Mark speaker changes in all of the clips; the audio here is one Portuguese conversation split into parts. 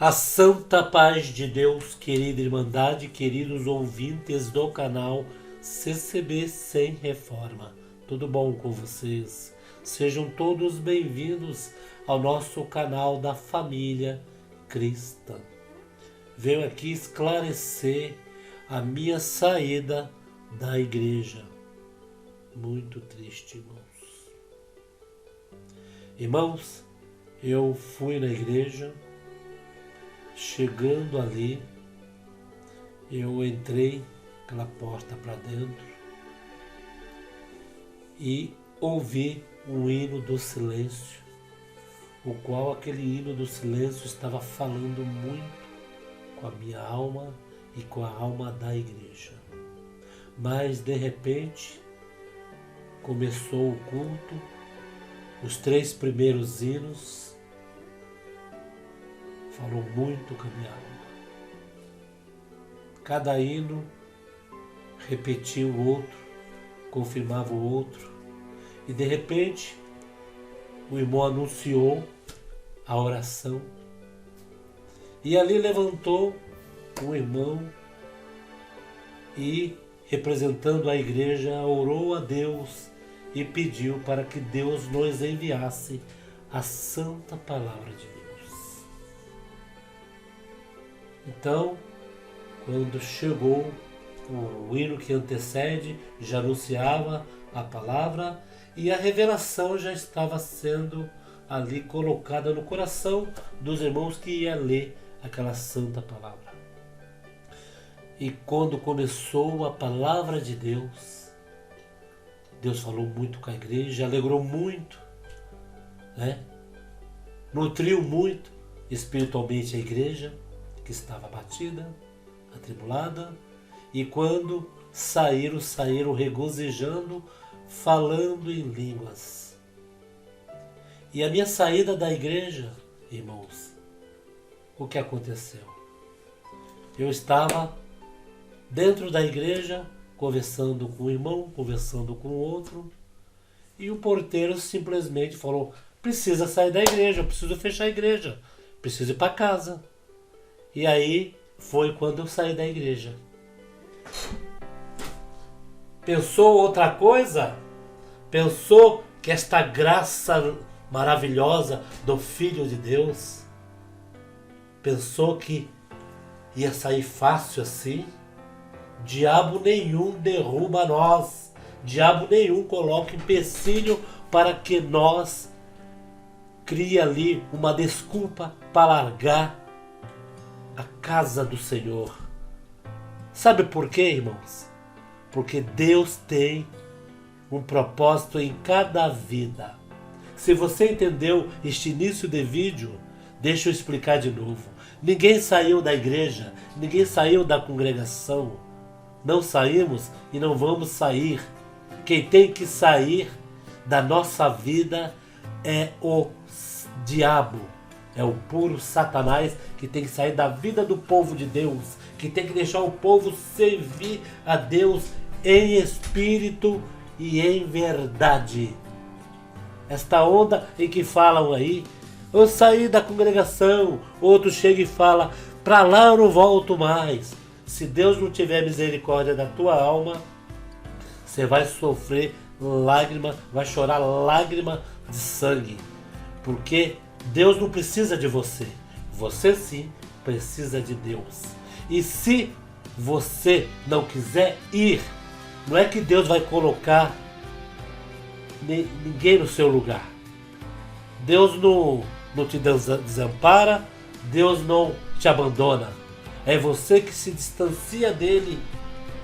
Speaker 1: A santa paz de Deus, querida Irmandade, queridos ouvintes do canal CCB Sem Reforma. Tudo bom com vocês? Sejam todos bem-vindos ao nosso canal da família cristã. Venho aqui esclarecer a minha saída da igreja. Muito triste, irmãos. Irmãos, eu fui na igreja. Chegando ali, eu entrei pela porta para dentro e ouvi um hino do silêncio, o qual aquele hino do silêncio estava falando muito com a minha alma e com a alma da igreja. Mas de repente começou o culto, os 3 primeiros hinos falou muito com a minha alma. Cada hino repetia o outro, confirmava o outro, e de repente o irmão anunciou a oração. E ali levantou um irmão e, representando a igreja, orou a Deus e pediu para que Deus nos enviasse a santa palavra de Deus. Então, quando chegou o hino que antecede, já anunciava a palavra e a revelação já estava sendo ali colocada no coração dos irmãos que ia ler aquela santa palavra. E quando começou a palavra de Deus, Deus falou muito com a igreja, alegrou muito, nutriu muito espiritualmente a igreja, que estava abatida, atribulada, e quando saíram regozijando, falando em línguas. E a minha saída da igreja, irmãos, o que aconteceu? Eu estava dentro da igreja, conversando com um irmão, conversando com o outro, e o porteiro simplesmente falou: precisa sair da igreja, eu preciso fechar a igreja, preciso ir para casa. E aí foi quando eu saí da igreja. Pensou outra coisa? Pensou que esta graça maravilhosa do Filho de Deus, pensou que ia sair fácil assim? Diabo nenhum derruba nós. Diabo nenhum coloca empecilho para que nós crie ali uma desculpa para largar a casa do Senhor. Sabe por quê, irmãos? Porque Deus tem um propósito em cada vida. Se você entendeu este início de vídeo, deixa eu explicar de novo. Ninguém saiu da igreja, ninguém saiu da congregação. Não saímos e não vamos sair. Quem tem que sair da nossa vida é o diabo. É o puro Satanás que tem que sair da vida do povo de Deus, que tem que deixar o povo servir a Deus em espírito e em verdade. Esta onda em que falam aí, eu saí da congregação, outro chega e fala, para lá eu não volto mais. Se Deus não tiver misericórdia da tua alma, você vai sofrer lágrima, vai chorar lágrima de sangue, porque Deus não precisa de você. Você sim precisa de Deus. E se você não quiser ir, não é que Deus vai colocar ninguém no seu lugar. Deus não te desampara, Deus não te abandona. É você que se distancia dele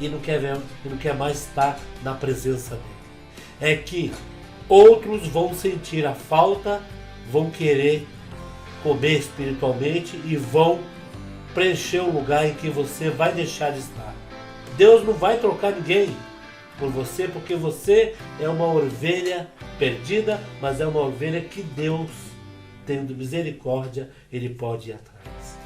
Speaker 1: e não quer mais estar na presença dele. É que outros vão sentir a falta, vão querer comer espiritualmente e vão preencher o lugar em que você vai deixar de estar. Deus não vai trocar ninguém por você, porque você é uma ovelha perdida, mas é uma ovelha que Deus, tendo misericórdia, Ele pode ir atrás.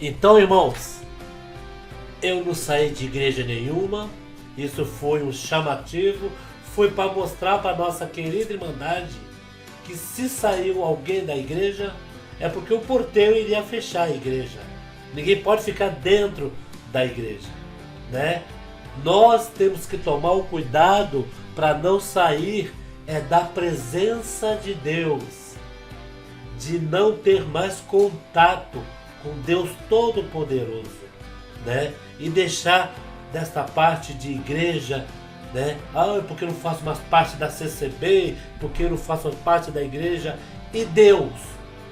Speaker 1: Então, irmãos, eu não saí de igreja nenhuma, isso foi um chamativo, foi para mostrar para nossa querida Irmandade que se saiu alguém da igreja é porque o porteiro iria fechar a igreja. Ninguém pode ficar dentro da igreja, né? Nós temos que tomar o cuidado para não sair da presença de Deus, de não ter mais contato com Deus Todo-Poderoso, né? E deixar desta parte de igreja, né? Porque eu não faço mais parte da CCB, porque eu não faço mais parte da igreja. E Deus?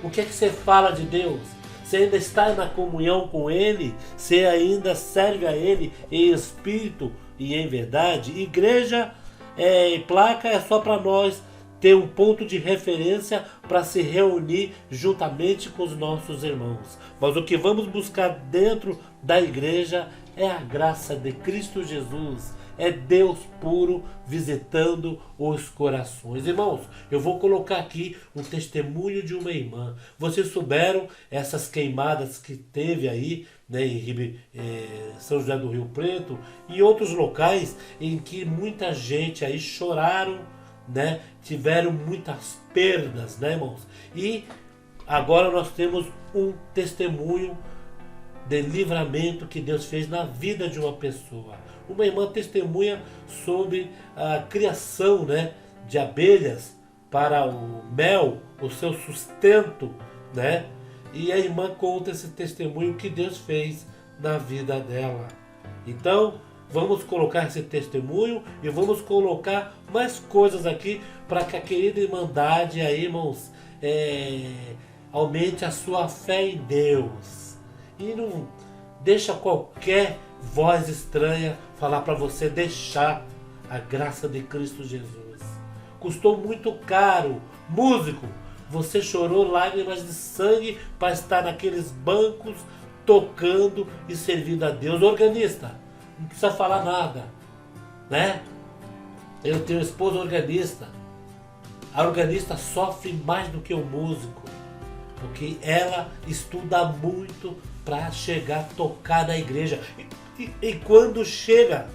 Speaker 1: O que é que você fala de Deus? Você ainda está na comunhão com Ele? Você ainda serve a Ele em espírito e em verdade? Igreja e placa é só para nós ter um ponto de referência para se reunir juntamente com os nossos irmãos. Mas o que vamos buscar dentro da igreja é a graça de Cristo Jesus. É Deus puro visitando os corações. Irmãos, eu vou colocar aqui um testemunho de uma irmã. Vocês souberam essas queimadas que teve aí, né, em São José do Rio Preto e outros locais em que muita gente aí choraram, né, tiveram muitas perdas, né, irmãos? E agora nós temos um testemunho de livramento que Deus fez na vida de uma pessoa. Uma irmã testemunha sobre a criação, né, de abelhas para o mel, o seu sustento, né? E a irmã conta esse testemunho que Deus fez na vida dela. Então, vamos colocar esse testemunho e vamos colocar mais coisas aqui para que a querida Irmandade aí, irmãos, aumente a sua fé em Deus. E não deixa qualquer voz estranha falar para você deixar a graça de Cristo Jesus. Custou muito caro. Músico, você chorou lágrimas de sangue para estar naqueles bancos tocando e servindo a Deus. Organista, não precisa falar nada, né? Eu tenho esposa organista. A organista sofre mais do que o músico, porque ela estuda muito para chegar a tocar na igreja. E quando chega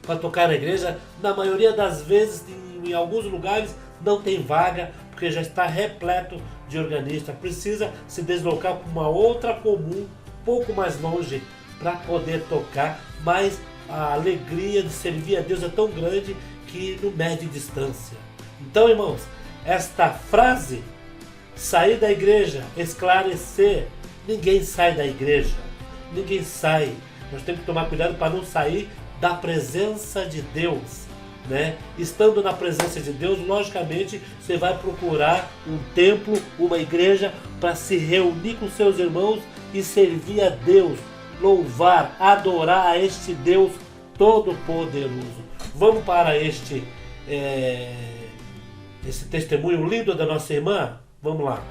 Speaker 1: para tocar na igreja, na maioria das vezes, em alguns lugares, não tem vaga, porque já está repleto de organista. Precisa se deslocar para uma outra comum, um pouco mais longe, para poder tocar. Mas a alegria de servir a Deus é tão grande que não mede distância. Então, irmãos, esta frase, sair da igreja, esclarecer, ninguém sai da igreja, ninguém sai. Nós temos que tomar cuidado para não sair da presença de Deus, né? Estando na presença de Deus, logicamente, você vai procurar um templo, uma igreja, para se reunir com seus irmãos e servir a Deus, louvar, adorar a este Deus Todo-Poderoso. Vamos para esse testemunho lindo da nossa irmã? Vamos lá.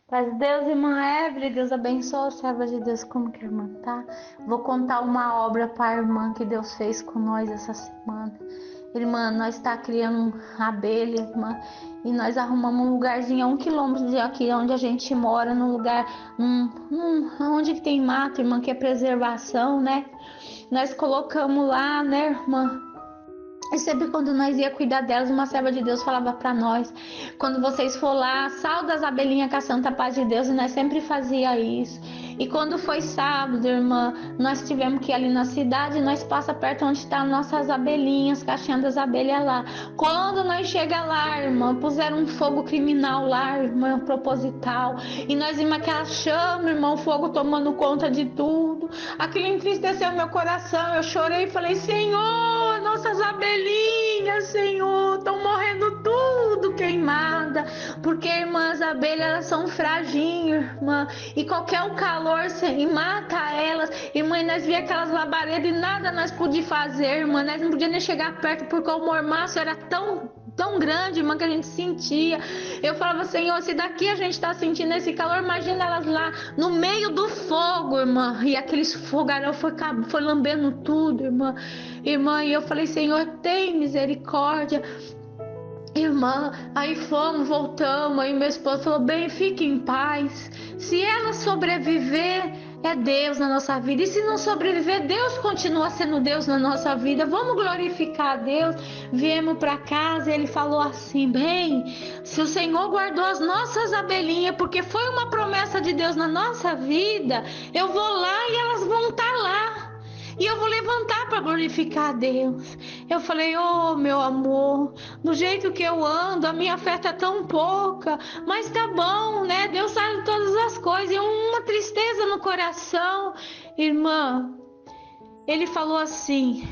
Speaker 2: Paz de Deus, irmã Evelyn, Deus abençoe, serva de Deus, como que a irmã tá? Vou contar uma obra para a irmã que Deus fez com nós essa semana. Irmã, nós está criando abelha, irmã, e nós arrumamos um lugarzinho a 1 quilômetro de aqui, onde a gente mora, num lugar, onde que tem mato, irmã, que é preservação, né? Nós colocamos lá, né, irmã? E sempre quando nós ia cuidar delas, uma serva de Deus falava para nós: quando vocês for lá, salda as abelhinhas com a santa paz de Deus. E nós sempre fazia isso. E quando foi sábado, irmã, nós tivemos que ir ali na cidade, nós passa perto onde estão nossas abelhinhas, caixinha das abelhas lá. Quando nós chega lá, irmã, puseram um fogo criminal lá, irmã, proposital. E nós vimos aquela chama, irmão, o fogo tomando conta de tudo. Aquilo entristeceu meu coração. Eu chorei e falei: Senhor, nossas abelhinhas, Senhor, estão morrendo tudo queimada. Porque, irmã, as abelhas, elas são frágeis, irmã. E qualquer calor mata elas. Irmã, e nós via aquelas labaredas e nada nós podíamos fazer, irmã. Nós não podíamos nem chegar perto porque o mormaço era tão grande, irmã, que a gente sentia. Eu falava: Senhor, se daqui a gente tá sentindo esse calor, imagina elas lá no meio do fogo, irmã. E aqueles fogaréu foi lambendo tudo, irmã. Irmã, e eu falei: Senhor, tem misericórdia. Irmã, aí voltamos, aí meu esposo falou: bem, fique em paz. Se ela sobreviver, é Deus na nossa vida. E se não sobreviver, Deus continua sendo Deus na nossa vida. Vamos glorificar a Deus. Viemos para casa e ele falou assim: bem, se o Senhor guardou as nossas abelhinhas, porque foi uma promessa de Deus na nossa vida, eu vou lá e elas vão estar lá. E eu vou levantar para glorificar a Deus. Eu falei: oh, meu amor, do jeito que eu ando, a minha fé tá tão pouca, mas tá bom, né? Deus sabe todas as coisas. E uma tristeza no coração. Irmã, ele falou assim: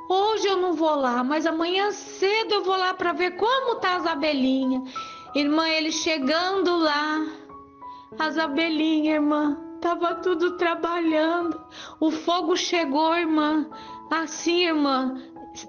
Speaker 2: hoje eu não vou lá, mas amanhã cedo eu vou lá para ver como tá as abelhinhas. Irmã, ele chegando lá, as abelhinhas, irmã, tava tudo trabalhando. O fogo chegou, irmã. Assim, irmã,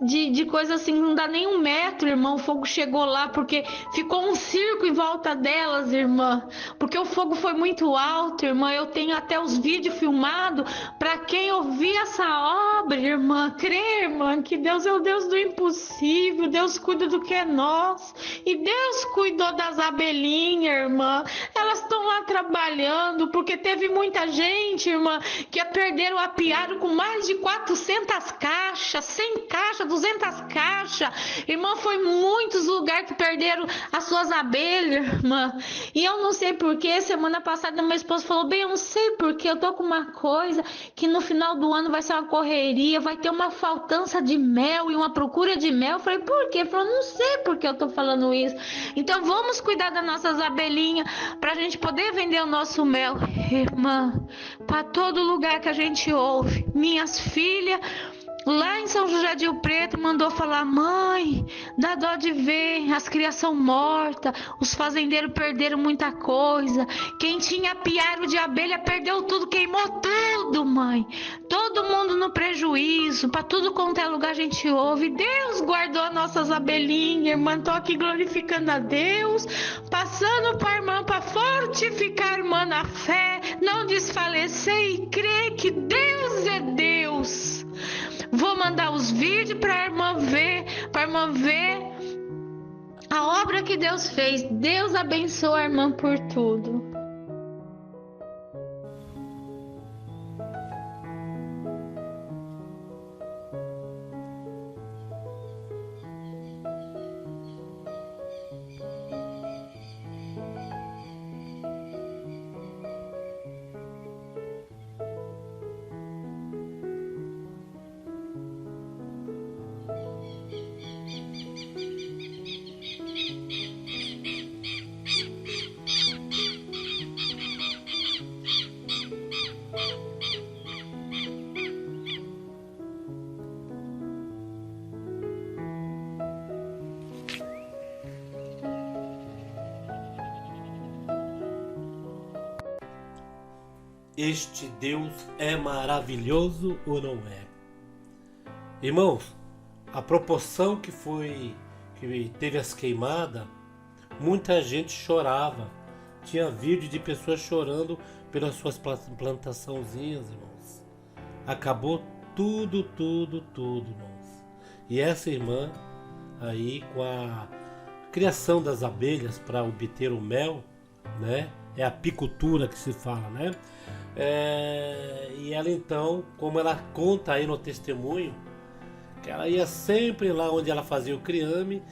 Speaker 2: de coisa assim, não dá nem 1 metro, irmão. O fogo chegou lá porque ficou um circo em volta delas, irmã. Porque o fogo foi muito alto, irmã. Eu tenho até os vídeos filmados para quem ouvir essa obra, irmã. Crê, irmã, que Deus é o Deus do impossível. Deus cuida do que é nosso. E Deus cuidou das abelhinhas, irmã. Elas estão lá trabalhando porque teve muita gente, irmã, que perderam a piara com mais de 400 caixas, 100 caixas, 200 caixas. Irmã, foi muitos lugares que perderam as suas abelhas, irmã. E eu não sei porquê. Semana passada meu esposo falou: bem, eu não sei porquê, eu tô com uma coisa que no final do ano vai ser uma correria, vai ter uma faltança de mel e uma procura de mel. Eu falei: por quê? Ele falou: não sei porque eu tô falando isso. Então vamos cuidar das nossas abelhinhas pra gente poder vender o nosso mel. Irmã, para todo lugar que a gente ouve, minhas filhas lá em São José de Rio Preto mandou falar: mãe, dá dó de ver as criação mortas, os fazendeiros perderam muita coisa, quem tinha piaro de abelha perdeu tudo, queimou tudo, mãe, todo mundo no prejuízo, para tudo quanto é lugar a gente ouve. Deus guardou nossas abelhinhas, irmã. Tô aqui glorificando a Deus, passando para a irmã para fortificar a irmã na fé, não desfalecer e crer que Deus é Deus. Vou mandar os vídeos para a irmã ver a obra que Deus fez. Deus abençoe a irmã por tudo.
Speaker 1: Este Deus é maravilhoso ou não é? Irmãos, a proporção que teve as queimadas, muita gente chorava. Tinha vídeo de pessoas chorando pelas suas plantaçãozinhas, irmãos. Acabou tudo, irmãos. E essa irmã aí, com a criação das abelhas para obter o mel, né? É a apicultura que se fala, né? E ela então, como ela conta aí no testemunho, que ela ia sempre lá onde ela fazia o criame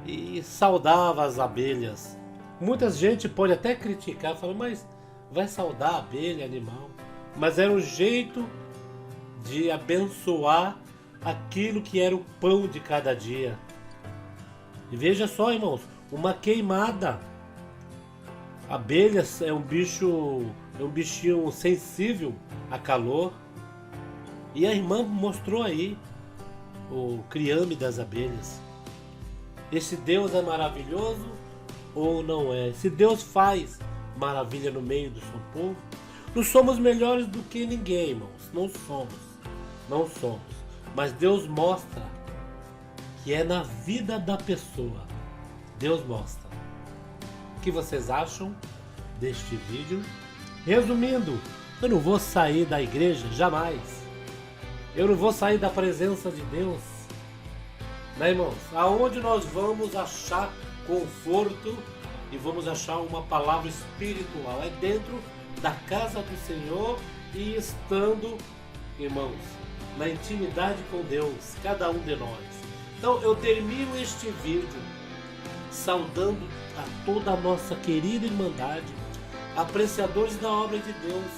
Speaker 1: e saudava as abelhas. Muita gente pode até criticar, falar: mas vai saudar a abelha, animal? Mas era um jeito de abençoar aquilo que era o pão de cada dia. E veja só, irmãos, uma queimada. Abelhas é um bichinho sensível a calor. E a irmã mostrou aí o criame das abelhas. Esse Deus é maravilhoso ou não é? Se Deus faz maravilha no meio do seu povo, não somos melhores do que ninguém, irmãos. Não somos. Mas Deus mostra que é na vida da pessoa. Deus mostra. O que vocês acham deste vídeo? Resumindo, eu não vou sair da igreja, jamais. Eu não vou sair da presença de Deus. Né, irmãos? Aonde nós vamos achar conforto e vamos achar uma palavra espiritual? É dentro da casa do Senhor e estando, irmãos, na intimidade com Deus, cada um de nós. Então eu termino este vídeo saudando a toda a nossa querida Irmandade, apreciadores da obra de Deus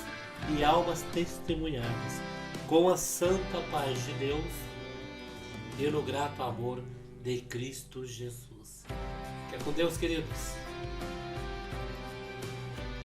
Speaker 1: e almas testemunhadas, com a santa paz de Deus e no grato amor de Cristo Jesus. Fica com Deus, queridos.